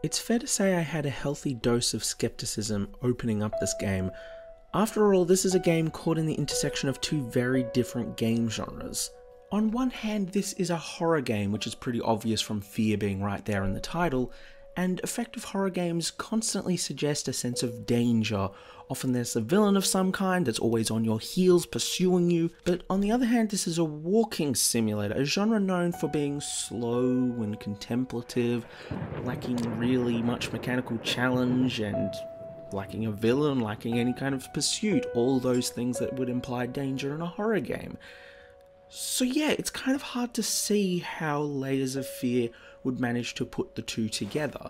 It's fair to say I had a healthy dose of skepticism opening up this game. After all, this is a game caught in the intersection of two very different game genres. On one hand, this is a horror game, which is pretty obvious from fear being right there in the title, and effective horror games constantly suggest a sense of danger. Often there's a villain of some kind that's always on your heels pursuing you, but on the other hand, this is a walking simulator, a genre known for being slow and contemplative, lacking really much mechanical challenge, and lacking a villain, lacking any kind of pursuit, all those things that would imply danger in a horror game. So yeah, it's kind of hard to see how Layers of Fear would manage to put the two together,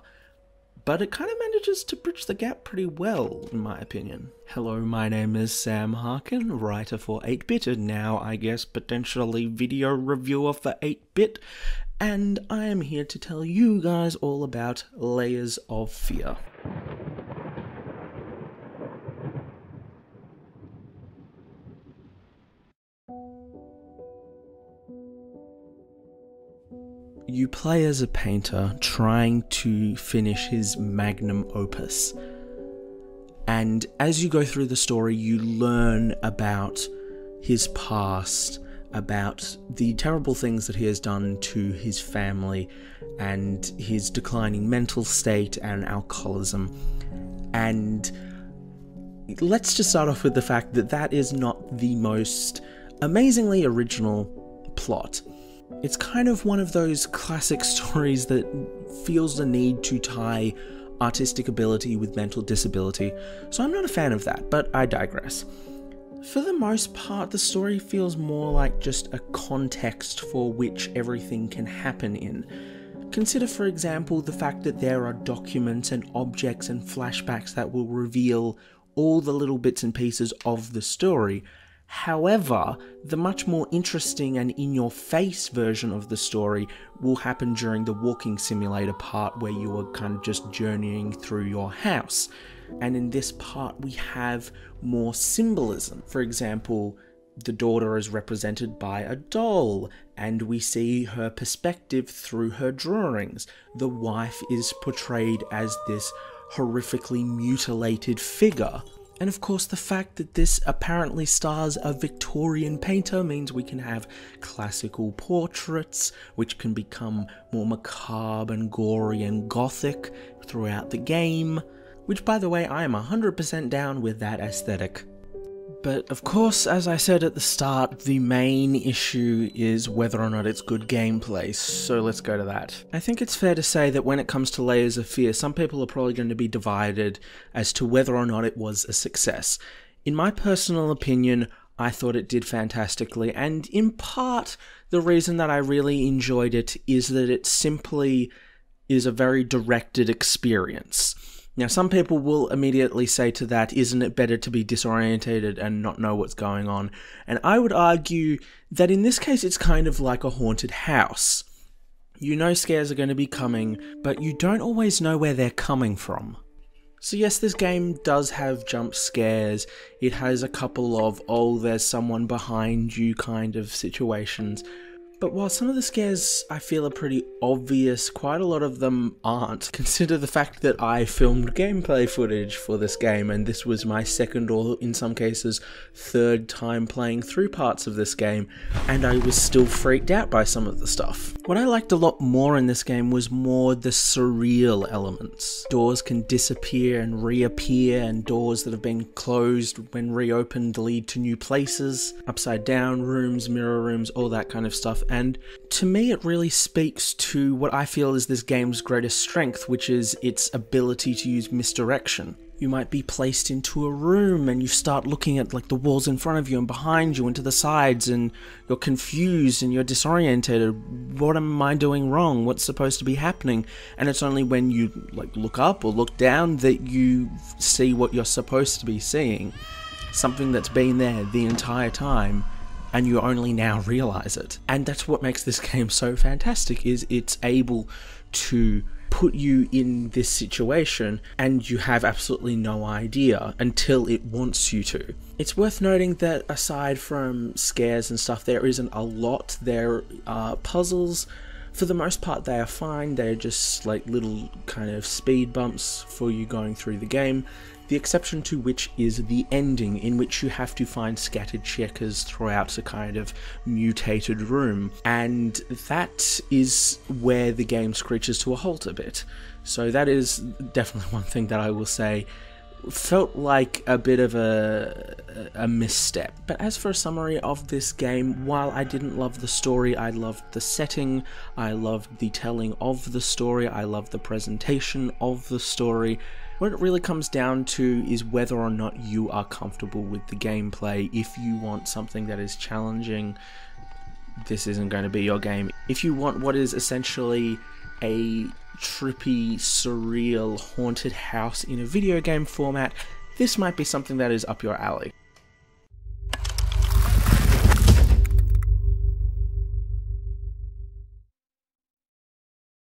but it kind of manages to bridge the gap pretty well, in my opinion. Hello, my name is Sam Harkin, writer for 8-Bit, and now I guess potentially video reviewer for 8-Bit, and I am here to tell you guys all about Layers of Fear. You play as a painter trying to finish his magnum opus, and as you go through the story you learn about his past, about the terrible things that he has done to his family and his declining mental state and alcoholism. And let's just start off with the fact that that is not the most amazingly original plot. It's kind of one of those classic stories that feels the need to tie artistic ability with mental disability, so I'm not a fan of that, but I digress. For the most part, the story feels more like just a context for which everything can happen in. Consider, for example, the fact that there are documents and objects and flashbacks that will reveal all the little bits and pieces of the story. However, the much more interesting and in-your-face version of the story will happen during the walking simulator part, where you are kind of just journeying through your house. And in this part we have more symbolism. For example, the daughter is represented by a doll, and we see her perspective through her drawings. The wife is portrayed as this horrifically mutilated figure. And of course, the fact that this apparently stars a Victorian painter means we can have classical portraits, which can become more macabre and gory and gothic throughout the game, which, by the way, I am 100% down with that aesthetic. But of course, as I said at the start, the main issue is whether or not it's good gameplay, so let's go to that. I think it's fair to say that when it comes to Layers of Fear, some people are probably going to be divided as to whether or not it was a success. In my personal opinion, I thought it did fantastically, and in part, the reason that I really enjoyed it is that it simply is a very directed experience. Now, some people will immediately say to that, isn't it better to be disorientated and not know what's going on? And I would argue that in this case, it's kind of like a haunted house. You know scares are going to be coming, but you don't always know where they're coming from. So yes, this game does have jump scares. It has a couple of, oh, there's someone behind you kind of situations. But while some of the scares I feel are pretty obvious, quite a lot of them aren't. Consider the fact that I filmed gameplay footage for this game, and this was my second, or in some cases third time playing through parts of this game, and I was still freaked out by some of the stuff. What I liked a lot more in this game was more the surreal elements. Doors can disappear and reappear, and doors that have been closed when reopened lead to new places, upside down rooms, mirror rooms, all that kind of stuff. And to me, it really speaks to what I feel is this game's greatest strength, which is its ability to use misdirection. You might be placed into a room and you start looking at like the walls in front of you and behind you and to the sides, and you're confused and you're disorientated. What am I doing wrong? What's supposed to be happening? And it's only when you like look up or look down that you see what you're supposed to be seeing. Something that's been there the entire time, and you only now realize it. And that's what makes this game so fantastic, is it's able to put you in this situation and you have absolutely no idea until it wants you to. It's worth noting that aside from scares and stuff, there isn't a lot. There are puzzles, For the most part, they are fine. They're just like little kind of speed bumps for you going through the game. The exception to which is the ending, in which you have to find scattered checkers throughout a kind of mutated room, and that is where the game screeches to a halt a bit. So that is definitely one thing that I will say felt like a bit of a misstep. But as for a summary of this game, while I didn't love the story, I loved the setting, I loved the telling of the story, I loved the presentation of the story. What it really comes down to is whether or not you are comfortable with the gameplay. If you want something that is challenging, this isn't going to be your game. If you want what is essentially a trippy, surreal, haunted house in a video game format, this might be something that is up your alley.